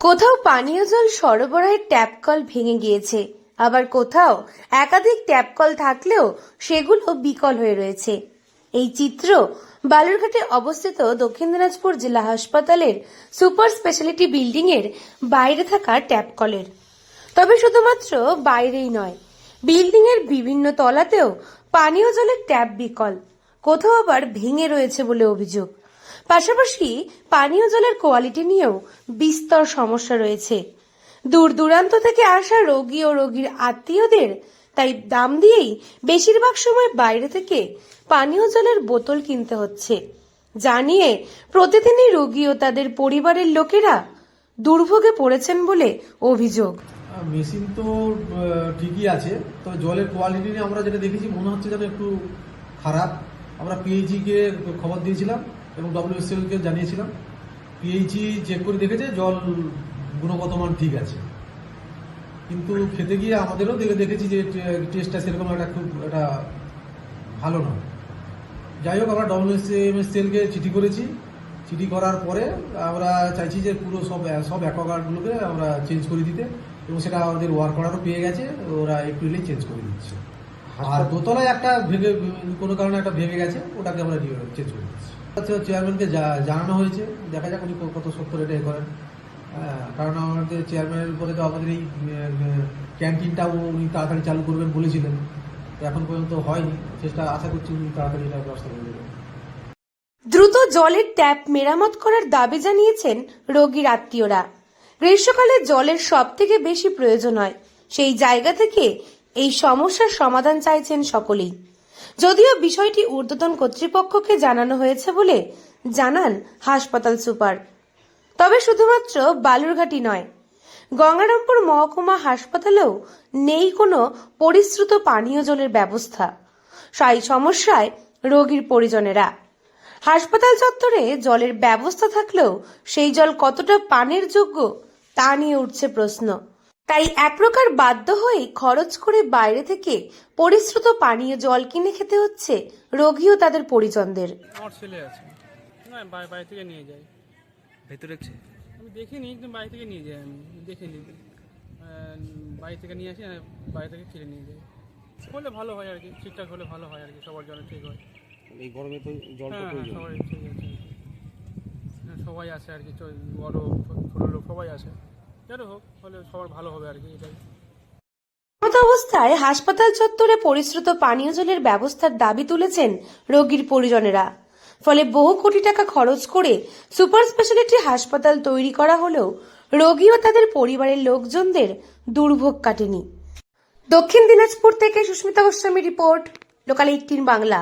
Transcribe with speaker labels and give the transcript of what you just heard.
Speaker 1: কোথাও পানীয় জল সরবরাহের ট্যাপ কল ভেঙে গিয়েছে, আবার কোথাও একাধিক ট্যাপ কল থাকলেও সেগুলো বিকল হয়ে রয়েছে। এই চিত্র বালুরঘাটে অবস্থিত দক্ষিণ দিনাজপুর জেলা হাসপাতালের সুপার স্পেশালিটি বিল্ডিং এর বাইরে থাকা ট্যাপ কলের। তবে শুধুমাত্র বাইরেই নয়, বিল্ডিং এর বিভিন্ন তলাতেও পানীয় জলের ট্যাপ বিকল, কোথাও আবার ভেঙে রয়েছে বলে অভিযোগ। পাশাপাশি পানীয় জলের কোয়ালিটি নিয়েও বিস্তর সমস্যা রয়েছে। দূর দূরান্ত থেকে আসা রোগী ও রোগীর আত্মীয়দের তাই দাম দিয়েই বেশিরভাগ সময় বাইরে থেকে পানীয় জলের বোতল কিনতে হচ্ছে, যা নিয়ে প্রতিদিনই রোগী ও তাদের পরিবারের লোকেরা দুর্ভোগে পড়েছেন বলে অভিযোগ।
Speaker 2: মেশিন তো ঠিকই আছে, তবে জলের কোয়ালিটি নিয়ে আমরা যেটা দেখেছি মনে হচ্ছে যেন একটু খারাপ। আমরা পিএইচি কে খবর দিয়েছিলাম এবং WSL কে জানিয়েছিলাম। পিএইচি চেক করে দেখেছে জল গুণগত মান ঠিক আছে, কিন্তু খেতে গিয়ে আমাদেরও দেখেছি যে টেস্টটা সেরকম একটা ভালো নয়। যাই হোক, আমরা WSL কে চিঠি করেছি। চিঠি করার পরে আমরা চাইছি যে পুরো সব অ্যাকোয়াগার্ডগুলোকে আমরা চেঞ্জ করে দিতে, এবং সেটা আমাদের ওয়ার্ক অর্ডারও পেয়ে গেছে, ওরা এপ্রিলেই চেঞ্জ করে দিচ্ছে। আর দোতলায় একটা কোনো কারণে একটা ভেঙে গেছে, ওটাকে আমরা চেঞ্জ করে দিচ্ছি। চেয়ারম্যানকে জানানো হয়েছে, দেখা যাক উনি কত সত্তর এটা করেন। কারণ আমাদের চেয়ারম্যানের উপরে তো আমাদের এই ক্যান্টিনটাও উনি তাড়াতাড়ি চালু করবেন বলেছিলেন, এখন পর্যন্ত হয়নি। আশা করছি উনি তাড়াতাড়ি এটা ব্যবস্থা করে দেবেন।
Speaker 1: দ্রুত জলের ট্যাপ মেরামত করার দাবি জানিয়েছেন রোগীর আত্মীয়রা। গ্রীষ্মকালে জলের সব থেকে বেশি প্রয়োজন হয়, সেই জায়গা থেকে এই সমস্যার সমাধান চাইছেন সকলেই। যদিও বিষয়টি ঊর্ধ্বতন কর্তৃপক্ষকে জানানো হয়েছে বলে জানান হাসপাতাল সুপার। তবে শুধুমাত্র বালুরঘাটই নয়, গঙ্গারামপুর মহকুমা হাসপাতালেও নেই কোনো পরিশ্রুত পানীয় জলের ব্যবস্থা। সেই সমস্যায় রোগীর পরিজনেরা। হাসপাতাল চত্বরে জলের ব্যবস্থা থাকলেও সেই জল কতটা পানের যোগ্য তা নিয়ে উঠছে প্রশ্ন। তাই এক প্রকার বাধ্য হয়ে খরচ করে বাইরে থেকে পরিশ্রুত পানীয় জল কিনে খেতে হচ্ছে রোগী ও তাদের পরিজনদের।
Speaker 3: আমার ছেলে আছে, না বাইরে থেকে নিয়ে যাই।
Speaker 4: ভেতরে
Speaker 3: আমি দেখিনি, কিন্তু বাইরে থেকে নিয়ে যাই। আমি দেখিনি, বাইরে থেকে নিয়ে আসি, বাইরে থেকে কিনে নিয়ে যাই। হলে ভালো হয় আর কি, ঠিকঠাক হলে ভালো হয় আর কি, সবার জন্য ঠিক হয়।
Speaker 4: এই গরমে তো জলটা প্রয়োজন।
Speaker 3: সবাই ঠিক আছে, সবাই আছে আর কি, বড় ছোট লোক সবাই আছে। যাই হোক, হলে সবার ভালো হবে আর কি, এটাই।
Speaker 1: অবস্থায় হাসপাতাল চত্বরে পরিশ্রুত পানীয় জলের ব্যবস্থার দাবি তুলেছেন রোগীর পরিজনেরা। ফলে বহু কোটি টাকা খরচ করে সুপার স্পেশালিটি হাসপাতাল তৈরি করা হলেও রোগী ও তাদের পরিবারের লোকজনদের দুর্ভোগ কাটেনি। দক্ষিণ দিনাজপুর থেকে সুস্মিতা গোস্বামী রিপোর্ট, লোকাল 18 বাংলা।